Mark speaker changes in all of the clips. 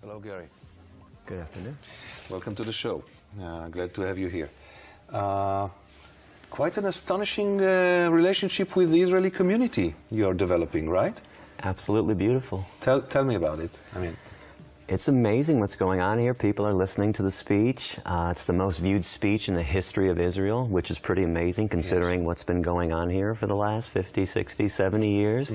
Speaker 1: Hello, Gary.
Speaker 2: Good afternoon.
Speaker 1: Welcome to the show. Glad to have you here. Quite an astonishing relationship with the Israeli community you're developing, right?
Speaker 2: Absolutely beautiful.
Speaker 1: Tell me about it.
Speaker 2: It's amazing what's going on here. People are listening to the speech. It's the most viewed speech in the history of Israel, which is pretty amazing considering what's been going on here for the last 50, 60, 70 years.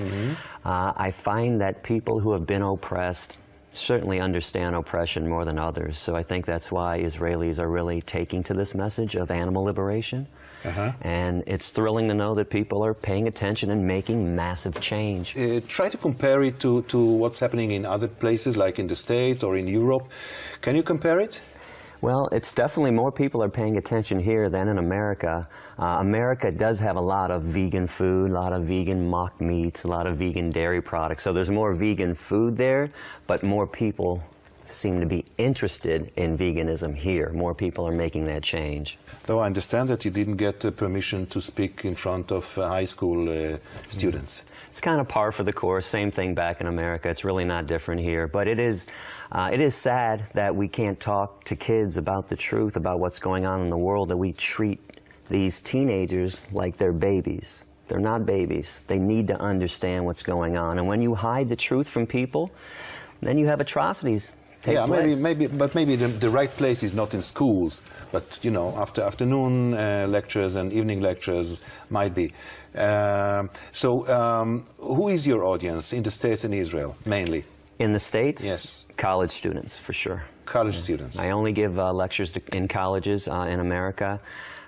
Speaker 2: I find that people who have been oppressed certainly understand oppression more than others. So I think that's why Israelis are really taking to this message of animal liberation. And it's thrilling to know that people are paying attention and making massive change.
Speaker 1: Try to compare it to what's happening in other places, like in the States or in Europe. Can you compare it?
Speaker 2: Well, it's definitely more people are paying attention here than in America. America does have a lot of vegan food, a lot of vegan mock meats, a lot of vegan dairy products. So there's more vegan food there, but more people seem to be interested in veganism here. More people are making that change.
Speaker 1: Though I understand that you didn't get permission to speak in front of high school students.
Speaker 2: It's kind of par for the course, same thing back in America. It's really not different here. But it is sad that we can't talk to kids about the truth, about what's going on in the world, that we treat these teenagers like they're babies. They're not babies. They need to understand what's going on. And when you hide the truth from people, then you have atrocities.
Speaker 1: Maybe the right place is not in schools, but you know, after afternoon lectures and evening lectures might be. Who is your audience in the States and Israel, mainly?
Speaker 2: In the States?
Speaker 1: Yes.
Speaker 2: College students, for sure.
Speaker 1: College students.
Speaker 2: I only give lectures in colleges in America.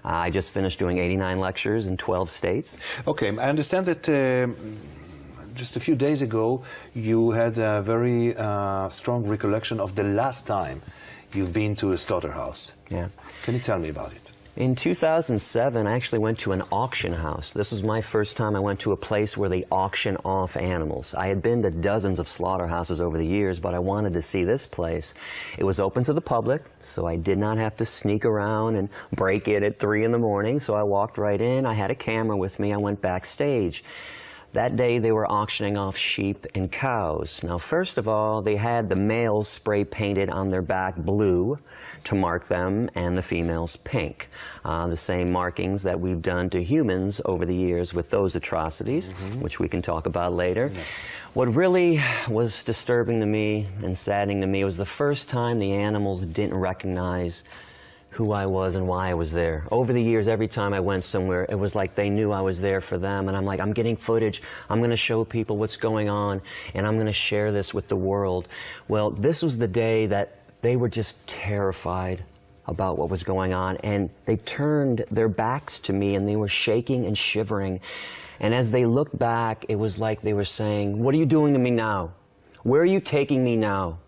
Speaker 2: I just finished doing 89 lectures in 12 states. Okay,
Speaker 1: I understand that just a few days ago, you had a very strong recollection of the last time you've been to a slaughterhouse.
Speaker 2: Yeah.
Speaker 1: Can you tell me about it?
Speaker 2: In 2007, I actually went to an auction house. This was my first time I went to a place where they auction off animals. I had been to dozens of slaughterhouses over the years, but I wanted to see this place. It was open to the public, so I did not have to sneak around and break it at 3 in the morning, so I walked right in. I had a camera with me. I went backstage. That day they were auctioning off sheep and cows. Now, first of all, they had the males spray painted on their back blue to mark them, and the females pink. The same markings that we've done to humans over the years with those atrocities, which we can talk about later.
Speaker 1: Yes.
Speaker 2: What really was disturbing to me and saddening to me was the first time the animals didn't recognize who I was and why I was there. Over the years, every time I went somewhere, it was like they knew I was there for them, and I'm like, I'm getting footage, I'm going to show people what's going on, and I'm going to share this with the world. Well, this was the day that they were just terrified about what was going on, and they turned their backs to me, and they were shaking and shivering. And as they looked back, it was like they were saying, "What are you doing to me now? Where are you taking me now?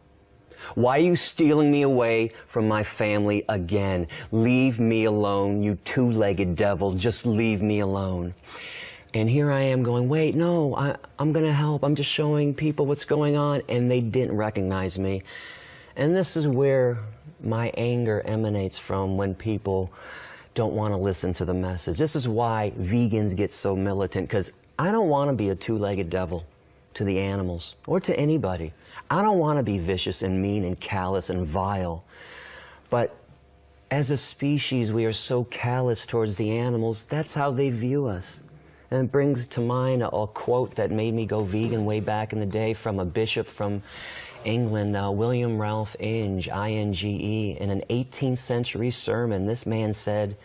Speaker 2: Why are you stealing me away from my family again? Leave me alone, you two-legged devil. Just leave me alone." And here I am going, wait, no, I'm going to help. I'm just showing people what's going on. And they didn't recognize me. And this is where my anger emanates from, when people don't want to listen to the message. This is why vegans get so militant, because I don't want to be a two-legged devil to the animals or to anybody. I don't want to be vicious and mean and callous and vile. But as a species, we are so callous towards the animals. That's how they view us. And it brings to mind a quote that made me go vegan way back in the day from a bishop from England, William Ralph Inge, I-N-G-E. In an 18th century sermon, this man said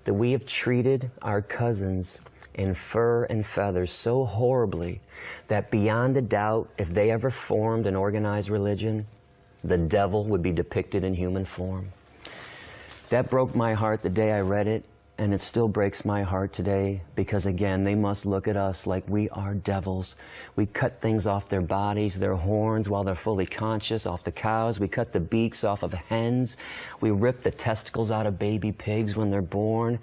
Speaker 2: that we have treated our cousins in fur and feathers so horribly that beyond a doubt, if they ever formed an organized religion, the devil would be depicted in human form. That broke my heart the day I read it, and it still breaks my heart today, because again, they must look at us like we are devils. We cut things off their bodies, their horns while they're fully conscious, off the cows. We cut the beaks off of hens. We rip the testicles out of baby pigs when they're born.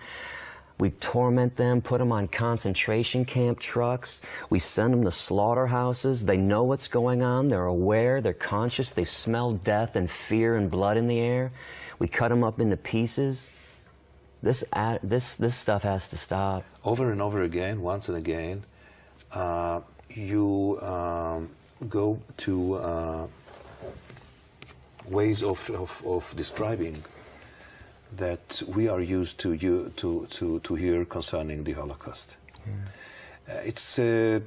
Speaker 2: We torment them, put them on concentration camp trucks. We send them to slaughterhouses. They know what's going on. They're aware. They're conscious. They smell death and fear and blood in the air. We cut them up into pieces. This stuff has to stop.
Speaker 1: Over and over again, once and again, you go to ways of describing that we are used to hear concerning the Holocaust. Yeah. It's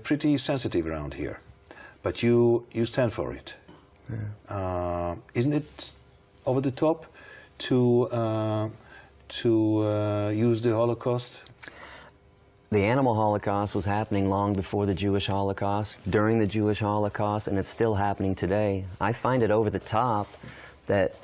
Speaker 1: pretty sensitive around here, but you stand for it. Yeah. Isn't it over the top to use the Holocaust?
Speaker 2: The animal Holocaust was happening long before the Jewish Holocaust, during the Jewish Holocaust, and it's still happening today. I find it over the top that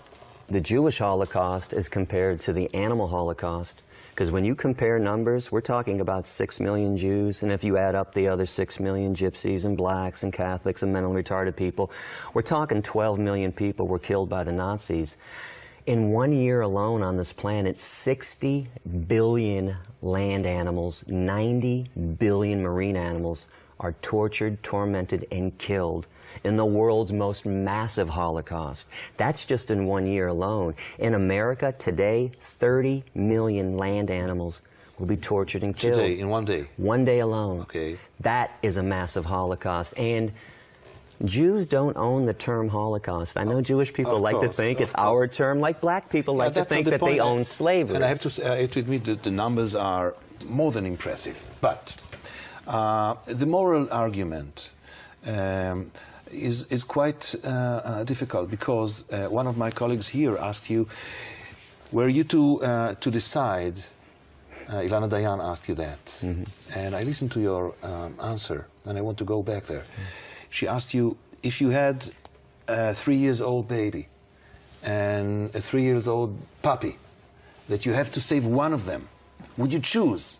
Speaker 2: the Jewish Holocaust is compared to the animal Holocaust, because when you compare numbers, we're talking about 6 million Jews, and if you add up the other 6 million gypsies and blacks and Catholics and mentally retarded people, we're talking 12 million people were killed by the Nazis. In 1 year alone on this planet, 60 billion land animals, 90 billion marine animals are tortured, tormented, and killed in the world's most massive Holocaust. That's just in 1 year alone. In America today, 30 million land animals will be tortured and killed.
Speaker 1: Today, in 1 day?
Speaker 2: 1 day alone.
Speaker 1: Okay.
Speaker 2: That is a massive Holocaust. And Jews don't own the term Holocaust. I know Jewish people like to think it's our term, like black people like to think that they own slavery.
Speaker 1: And I have to admit that the numbers are more than impressive. But the moral argument is quite difficult, because one of my colleagues here asked you, were you to decide, Ilana Dayan asked you that, and I listened to your answer, and I want to go back there. She asked you, if you had a 3-year-old baby and a 3-year-old puppy, that you have to save one of them, would you choose?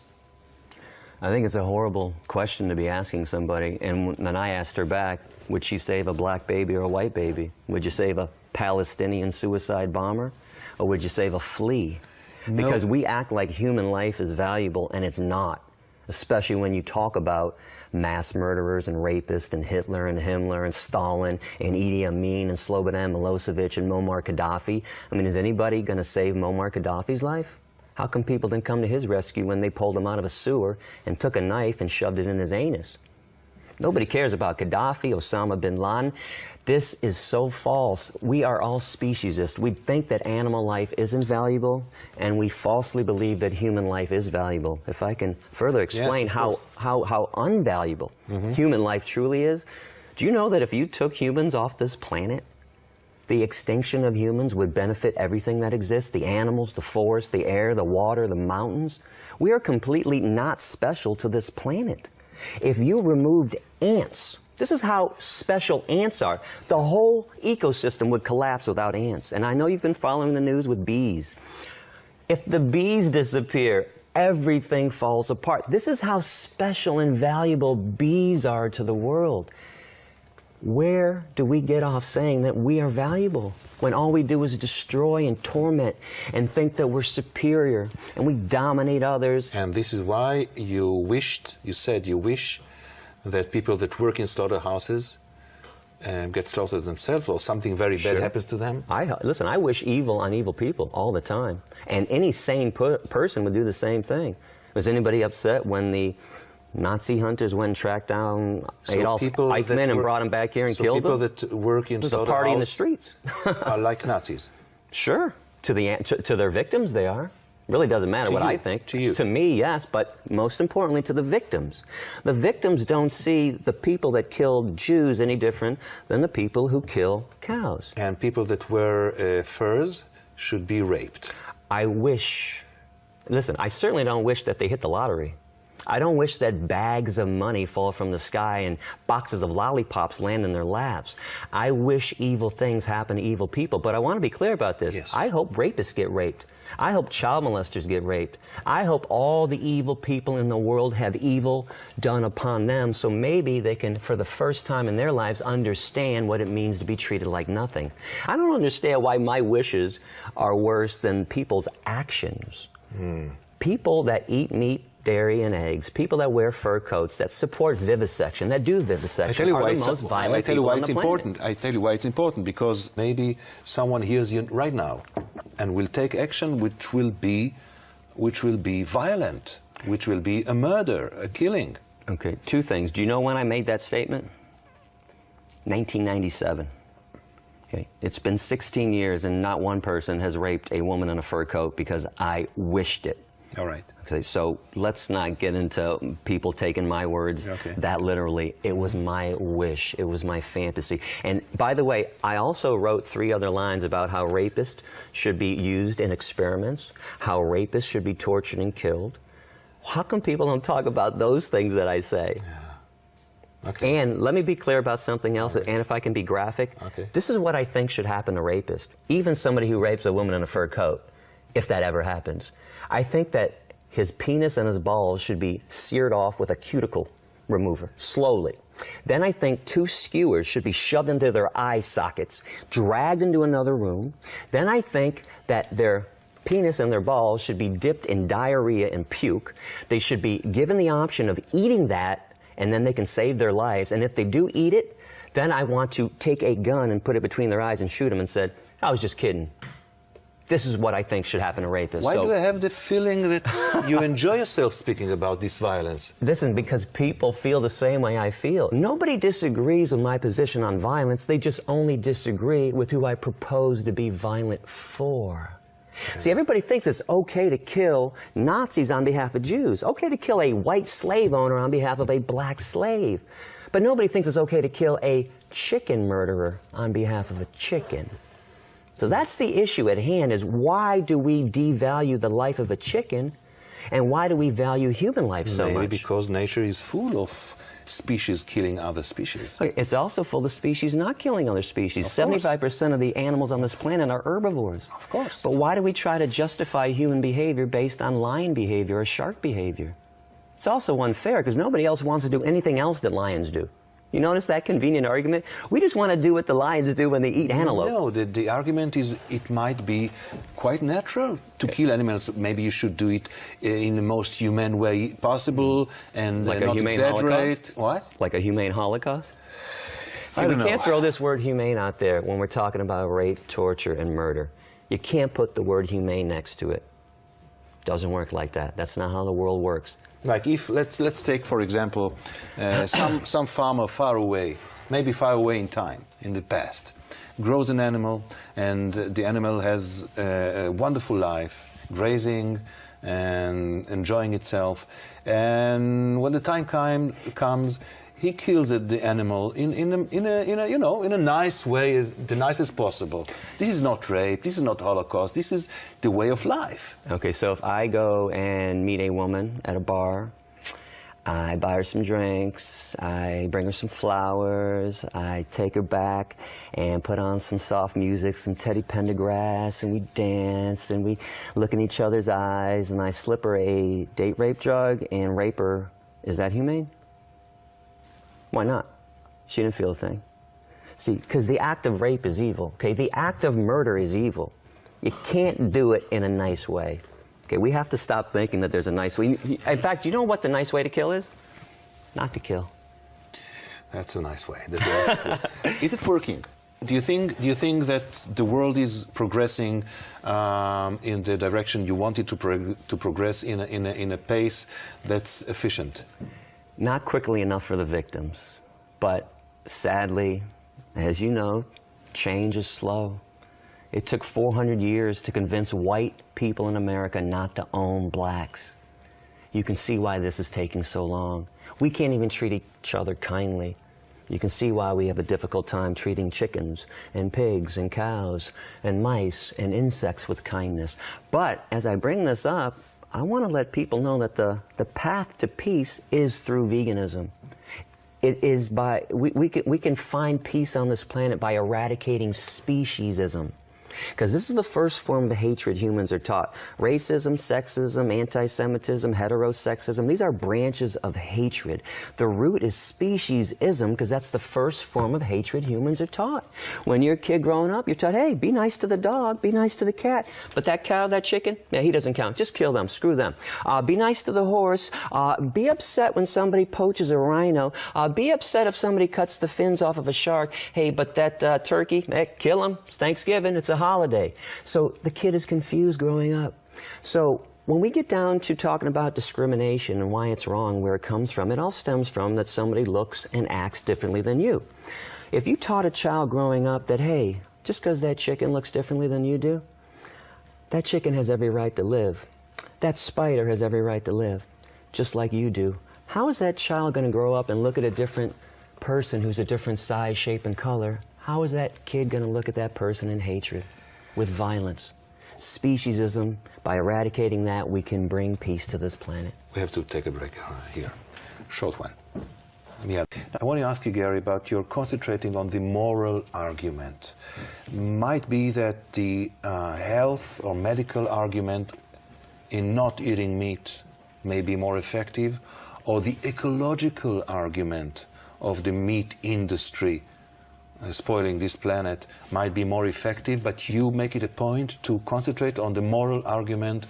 Speaker 2: I think it's a horrible question to be asking somebody. And then I asked her back, would she save a black baby or a white baby? Would you save a Palestinian suicide bomber? Or would you save a flea? No. Because we act like human life is valuable, and it's not. Especially when you talk about mass murderers and rapists and Hitler and Himmler and Stalin and Idi Amin and Slobodan Milosevic and Muammar Gaddafi. I mean, is anybody going to save Muammar Gaddafi's life? How come people didn't come to his rescue when they pulled him out of a sewer and took a knife and shoved it in his anus? Nobody cares about Gaddafi, Osama bin Laden. This is so false. We are all speciesists. We think that animal life isn't valuable, and we falsely believe that human life is valuable. If I can further explain how unvaluable human life truly is, do you know that if you took humans off this planet, the extinction of humans would benefit everything that exists, the animals, the forests, the air, the water, the mountains? We are completely not special to this planet. If you removed ants, this is how special ants are. The whole ecosystem would collapse without ants. And I know you've been following the news with bees. If the bees disappear, everything falls apart. This is how special and valuable bees are to the world. Where do we get off saying that we are valuable when all we do is destroy and torment and think that we're superior and we dominate others?
Speaker 1: And this is why you said you wish that people that work in slaughterhouses get slaughtered themselves, or something very bad happens to them?
Speaker 2: Listen, I wish evil on evil people all the time. And any sane person would do the same thing. Was anybody upset when the Nazi hunters went and tracked down Adolf Eichmann and brought him back here and killed him?
Speaker 1: So people that work in slaughterhouses,
Speaker 2: a party in the streets.
Speaker 1: are like Nazis?
Speaker 2: Sure. To their victims, they are. Really doesn't matter what I think.
Speaker 1: To you.
Speaker 2: To me, yes, but most importantly to the victims. The victims don't see the people that killed Jews any different than the people who kill cows.
Speaker 1: And people that wear furs should be raped.
Speaker 2: Listen, I certainly don't wish that they hit the lottery. I don't wish that bags of money fall from the sky and boxes of lollipops land in their laps. I wish evil things happen to evil people, but I want to be clear about this.
Speaker 1: Yes.
Speaker 2: I hope rapists get raped. I hope child molesters get raped. I hope all the evil people in the world have evil done upon them, so maybe they can, for the first time in their lives, understand what it means to be treated like nothing. I don't understand why my wishes are worse than people's actions. People that eat meat, dairy, and eggs, people that wear fur coats, that support vivisection, that do vivisection, are the most violent people on the planet.
Speaker 1: I tell you why it's important, because maybe someone hears you right now and will take action which will be violent, which will be a murder, a killing.
Speaker 2: Okay, two things. Do you know when I made that statement? 1997. Okay. It's been 16 years and not one person has raped a woman in a fur coat because I wished it.
Speaker 1: All right.
Speaker 2: Okay, so let's not get into people taking my words that literally. It was my wish. It was my fantasy. And by the way, I also wrote 3 other lines about how rapists should be used in experiments, how rapists should be tortured and killed. How come people don't talk about those things that I say?
Speaker 1: Yeah. Okay.
Speaker 2: And let me be clear about something else, and if I can be graphic, this is what I think should happen to rapists, even somebody who rapes a woman in a fur coat, if that ever happens. I think that his penis and his balls should be seared off with a cuticle remover, slowly. Then I think 2 skewers should be shoved into their eye sockets, dragged into another room. Then I think that their penis and their balls should be dipped in diarrhea and puke. They should be given the option of eating that, and then they can save their lives. And if they do eat it, then I want to take a gun and put it between their eyes and shoot them and said, I was just kidding. This is what I think should happen to rapists.
Speaker 1: Why do I have the feeling that you enjoy yourself speaking about this violence?
Speaker 2: Listen, because people feel the same way I feel. Nobody disagrees with my position on violence. They just only disagree with who I propose to be violent for. See, everybody thinks it's okay to kill Nazis on behalf of Jews, okay to kill a white slave owner on behalf of a black slave. But nobody thinks it's okay to kill a chicken murderer on behalf of a chicken. So that's the issue at hand, is why do we devalue the life of a chicken, and why do we value human life so much?
Speaker 1: Maybe because nature is full of species killing other species.
Speaker 2: It's also full of species not killing other species. 75% of the animals on this planet are herbivores.
Speaker 1: Of course.
Speaker 2: But why do we try to justify human behavior based on lion behavior or shark behavior? It's also unfair because nobody else wants to do anything else that lions do. You notice that convenient argument? We just want to do what the lions do when they eat antelope.
Speaker 1: No, the argument is it might be quite natural to kill animals. Maybe you should do it in the most humane way possible and
Speaker 2: like
Speaker 1: not exaggerate.
Speaker 2: Holocaust?
Speaker 1: What?
Speaker 2: Like a humane Holocaust? See, we can't throw this word humane out there when we're talking about rape, torture, and murder. You can't put the word humane next to it. Doesn't work like that. That's not how the world works.
Speaker 1: Like if, let's take, for example, some farmer far away, maybe far away in time, in the past, grows an animal, and the animal has a wonderful life, grazing and enjoying itself. And when the time comes, he kills the animal in a nice way, the nicest possible. This is not rape. This is not Holocaust. This is the way of life.
Speaker 2: Okay, so if I go and meet a woman at a bar, I buy her some drinks, I bring her some flowers, I take her back and put on some soft music, some Teddy Pendergrass, and we dance and we look in each other's eyes, and I slip her a date rape drug and rape her. Is that humane? Why not? She didn't feel a thing. See, because the act of rape is evil, okay? The act of murder is evil. You can't do it in a nice way. Okay, we have to stop thinking that there's a nice way. In fact, you know what the nice way to kill is? Not to kill.
Speaker 1: That's a nice way. That's the nicest way. Is it working? Do you think that the world is progressing in the direction you want it to progress in a pace that's efficient?
Speaker 2: Not quickly enough for the victims, but sadly, as you know, change is slow. It took 400 years to convince white people in America not to own blacks. You can see why this is taking so long. We can't even treat each other kindly. You can see why we have a difficult time treating chickens and pigs and cows and mice and insects with kindness. But as I bring this up, I want to let people know that the path to peace is through veganism. It is by, we can find peace on this planet by eradicating speciesism. Because this is the first form of hatred humans are taught. Racism, sexism, anti-Semitism, heterosexism, these are branches of hatred. The root is speciesism, because that's the first form of hatred humans are taught. When you're a kid growing up, you're taught, hey, be nice to the dog, be nice to the cat. But that cow, that chicken, yeah, he doesn't count. Just kill them, screw them. Be nice to the horse. Be upset when somebody poaches a rhino. Be upset if somebody cuts the fins off of a shark. Hey, but that turkey, kill him. It's Thanksgiving. It's a holiday. So the kid is confused growing up. So when we get down to talking about discrimination and why it's wrong, where it comes from, it all stems from that somebody looks and acts differently than you. If you taught a child growing up that, hey, Just because that chicken looks differently than you do, that chicken has every right to live. That spider has every right to live, just like you do. How is that child going to grow up and look at a different person who's a different size, shape, and color? How is that kid going to look at that person in hatred, with violence? Speciesism, by eradicating that, we can bring peace to this planet.
Speaker 1: We have to take a break here. Short one. Yeah. I want to ask you, Gary, about your concentrating on the moral argument. Might be that the health or medical argument in not eating meat may be more effective, or the ecological argument of the meat industry spoiling this planet might be more effective, but you make it a point to concentrate on the moral argument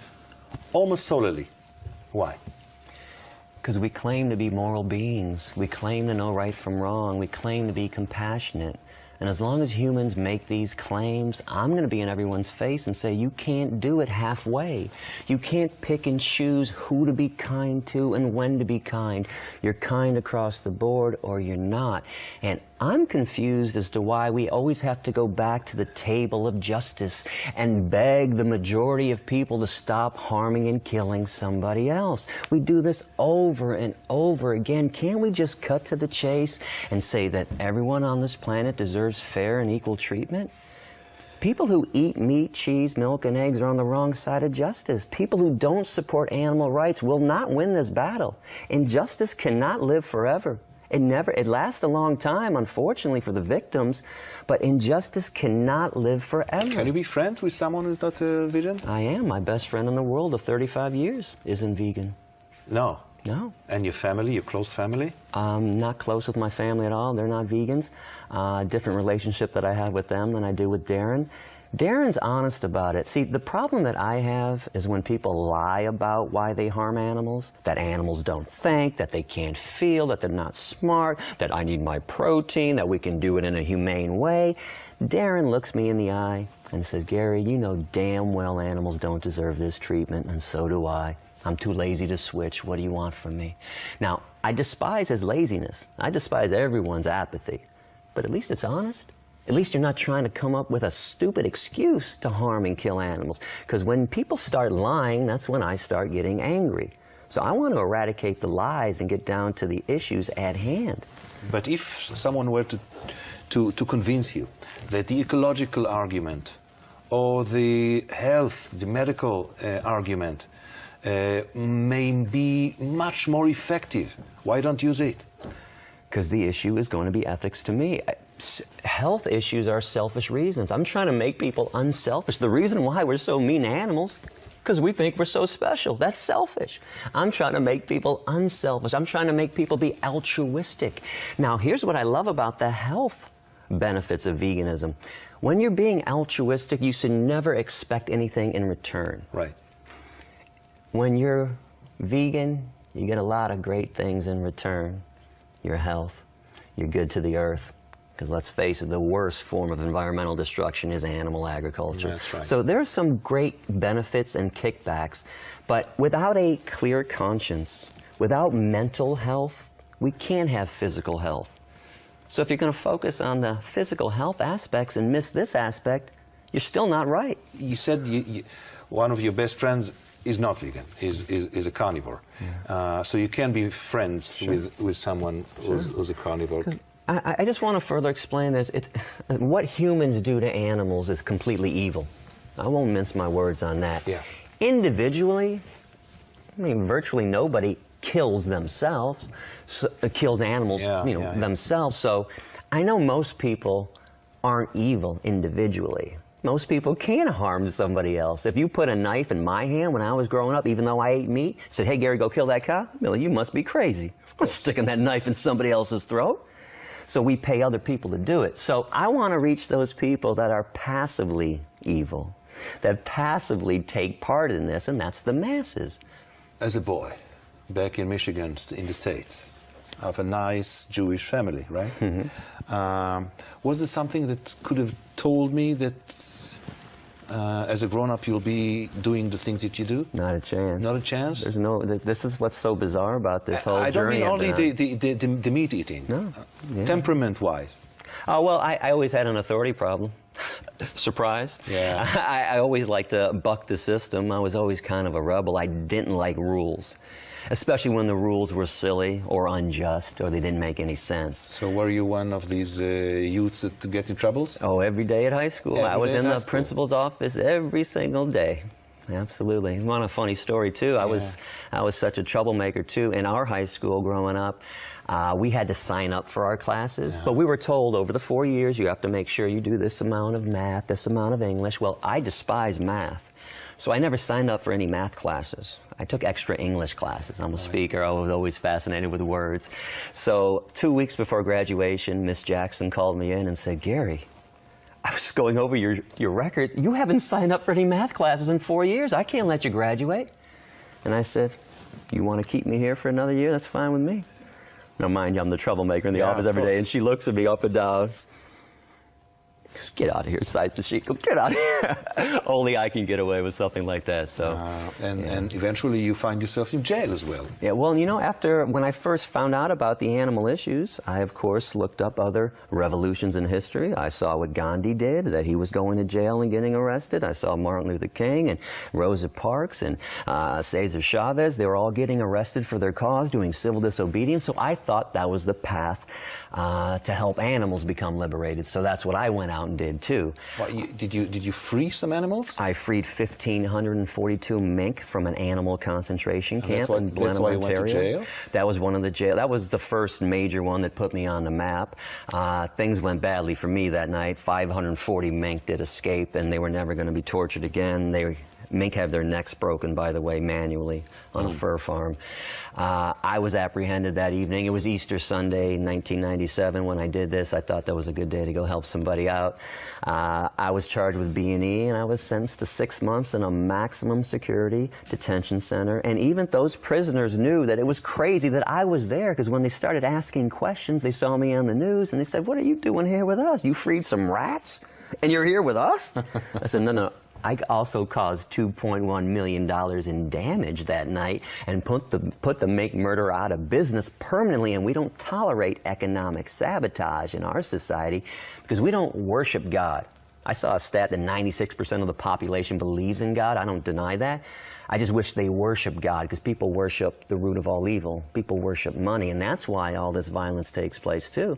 Speaker 1: almost solely. Why?
Speaker 2: Because we claim to be moral beings. We claim to know right from wrong. We claim to be compassionate. And as long as humans make these claims, I'm going to be in everyone's face and say, you can't do it halfway. You can't pick and choose who to be kind to and when to be kind. You're kind across the board or you're not. And I'm confused as to why we always have to go back to the table of justice and beg the majority of people to stop harming and killing somebody else. We do this over and over again. Can't we just cut to the chase and say that everyone on this planet deserves fair and equal treatment? People who eat meat, cheese, milk, and eggs are on the wrong side of justice. People who don't support animal rights will not win this battle. Injustice cannot live forever. It lasts a long time, unfortunately, for the victims, but injustice cannot live forever.
Speaker 1: Can you be friends with someone who's not vegan?
Speaker 2: I am. My best friend in the world of 35 years isn't vegan.
Speaker 1: No.
Speaker 2: No.
Speaker 1: And your family, your close family?
Speaker 2: I'm not close with my family at all. They're not vegans. Different relationship that I have with them than I do with Darren. Darren's honest about it. See, the problem that I have is when people lie about why they harm animals, that animals don't think, that they can't feel, that they're not smart, that I need my protein, that we can do it in a humane way. Darren looks me in the eye and says, Gary, you know damn well animals don't deserve this treatment, and so do I. I'm too lazy to switch. What do you want from me? Now, I despise his laziness. I despise everyone's apathy. But at least it's honest. At least you're not trying to come up with a stupid excuse to harm and kill animals. Because when people start lying, that's when I start getting angry. So I want to eradicate the lies and get down to the issues at hand.
Speaker 1: But if someone were to convince you that the ecological argument or the health, the medical argument may be much more effective, why don't use it?
Speaker 2: Because the issue is going to be ethics to me. Health issues are selfish reasons. I'm trying to make people unselfish. The reason why we're so mean to animals, because we think we're so special. That's selfish. I'm trying to make people unselfish. I'm trying to make people be altruistic. Now, here's what I love about the health benefits of veganism. When you're being altruistic, you should never expect anything in return.
Speaker 1: Right.
Speaker 2: When you're vegan, you get a lot of great things in return. Your health, you're good to the earth. Because let's face it, the worst form of environmental destruction is animal agriculture.
Speaker 1: That's right.
Speaker 2: So there are some great benefits and kickbacks, but without a clear conscience, without mental health, we can't have physical health. So if you're going to focus on the physical health aspects and miss this aspect, you're still not right.
Speaker 1: You said one of your best friends is not vegan, is a carnivore. Yeah. So you can be friends with someone who's a carnivore.
Speaker 2: I just want to further explain this. What humans do to animals is completely evil. I won't mince my words on that.
Speaker 1: Yeah.
Speaker 2: Individually, I mean, virtually nobody kills themselves, kills animals, themselves. So I know most people aren't evil individually. Most people can harm somebody else. If you put a knife in my hand when I was growing up, even though I ate meat, said, hey, Gary, go kill that cow, Billy, you must be crazy. I'm not sticking that knife in somebody else's throat. So we pay other people to do it. So I want to reach those people that are passively evil, that passively take part in this, and that's the masses.
Speaker 1: As a boy, back in Michigan, in the States, of a nice Jewish family, right? Mm-hmm. Was there something that could have told me that as a grown-up you'll be doing the things that you do?
Speaker 2: Not a chance.
Speaker 1: Not a chance?
Speaker 2: There's no. This is what's so bizarre about this whole journey.
Speaker 1: I don't mean only the meat eating.
Speaker 2: No.
Speaker 1: Temperament-wise.
Speaker 2: Well, I always had an authority problem. Surprise.
Speaker 1: Yeah.
Speaker 2: I always liked to buck the system. I was always kind of a rebel. I didn't like rules, especially when the rules were silly or unjust or they didn't make any sense.
Speaker 1: So were you one of these youths that get in troubles?
Speaker 2: Oh, every day at high school. I was in the principal's office every single day. Absolutely. I want a funny story, too. I was such a troublemaker, too. In our high school growing up, we had to sign up for our classes, but we were told over the 4 years, you have to make sure you do this amount of math, this amount of English. Well, I despise math, so I never signed up for any math classes. I took extra English classes. I'm a speaker. I was always fascinated with words. So 2 weeks before graduation, Miss Jackson called me in and said, Gary, I was going over your record. You haven't signed up for any math classes in 4 years. I can't let you graduate. And I said, you want to keep me here for another year? That's fine with me. Now, mind you, I'm the troublemaker in the office every day, and she looks at me up and down. Just get out of here, sighs the sheet. Get out of here. Only I can get away with something like that. So,
Speaker 1: and eventually you find yourself in jail as well.
Speaker 2: Yeah, well, you know, when I first found out about the animal issues, I, of course, looked up other revolutions in history. I saw what Gandhi did, that he was going to jail and getting arrested. I saw Martin Luther King and Rosa Parks and Cesar Chavez. They were all getting arrested for their cause, doing civil disobedience. So I thought that was the path to help animals become liberated. So that's what I went out and did too.
Speaker 1: Well, did you free some animals?
Speaker 2: I freed 1,542 mink from an animal concentration camp in Blenheim,
Speaker 1: that's why you
Speaker 2: Ontario.
Speaker 1: went to jail?
Speaker 2: That was one of the jail. That was the first major one that put me on the map. Things went badly for me that night. 540 mink did escape, and they were never going to be tortured again. Mink have their necks broken, by the way, manually on a fur farm. I was apprehended that evening. It was Easter Sunday, 1997, when I did this. I thought that was a good day to go help somebody out. I was charged with B&E, and I was sentenced to 6 months in a maximum security detention center. And even those prisoners knew that it was crazy that I was there, because when they started asking questions, they saw me on the news, and they said, "What are you doing here with us? You freed some rats, and you're here with us?" I said, no. I also caused $2.1 million in damage that night and put the mink murder out of business permanently, and we don't tolerate economic sabotage in our society because we don't worship God. I saw a stat that 96% of the population believes in God. I don't deny that. I just wish they worship God, because people worship the root of all evil. People worship money, and that's why all this violence takes place too.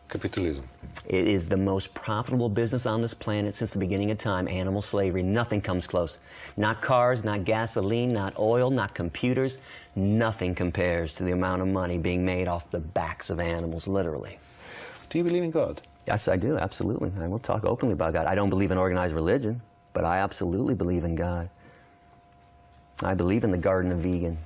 Speaker 1: Capitalism.
Speaker 2: It is the most profitable business on this planet since the beginning of time. Animal slavery. Nothing comes close. Not cars, not gasoline, not oil, not computers. Nothing compares to the amount of money being made off the backs of animals, literally.
Speaker 1: Do you believe in God?
Speaker 2: Yes, I do, absolutely. I will talk openly about God. I don't believe in organized religion, but I absolutely believe in God. I believe in the Garden of Eden.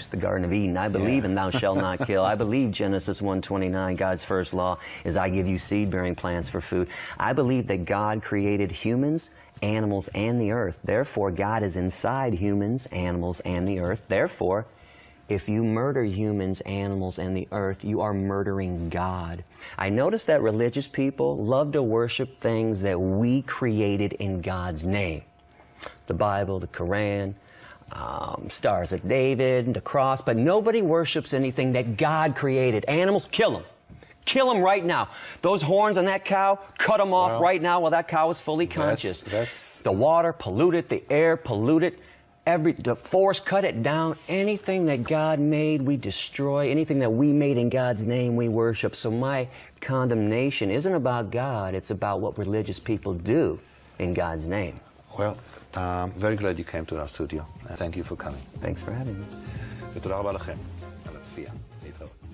Speaker 2: The Garden of Eden. I believe in thou shalt not kill. I believe Genesis 1:29, God's first law is I give you seed-bearing plants for food. I believe that God created humans, animals, and the earth. Therefore, God is inside humans, animals, and the earth. Therefore, if you murder humans, animals, and the earth, you are murdering God. I notice that religious people love to worship things that we created in God's name. The Bible, the Quran, Stars of David, the cross, but nobody worships anything that God created. Animals, kill them. Kill them right now. Those horns on that cow, cut them off right now while that cow is fully conscious. The water, pollute it. The air, pollute it. The forest, cut it down. Anything that God made, we destroy. Anything that we made in God's name, we worship. So my condemnation isn't about God. It's about what religious people do in God's name.
Speaker 1: Well, very glad you came to our studio. Thank you for coming.
Speaker 2: Thanks for having me.
Speaker 1: ותודה רבה לכם על הצפייה. להתראות.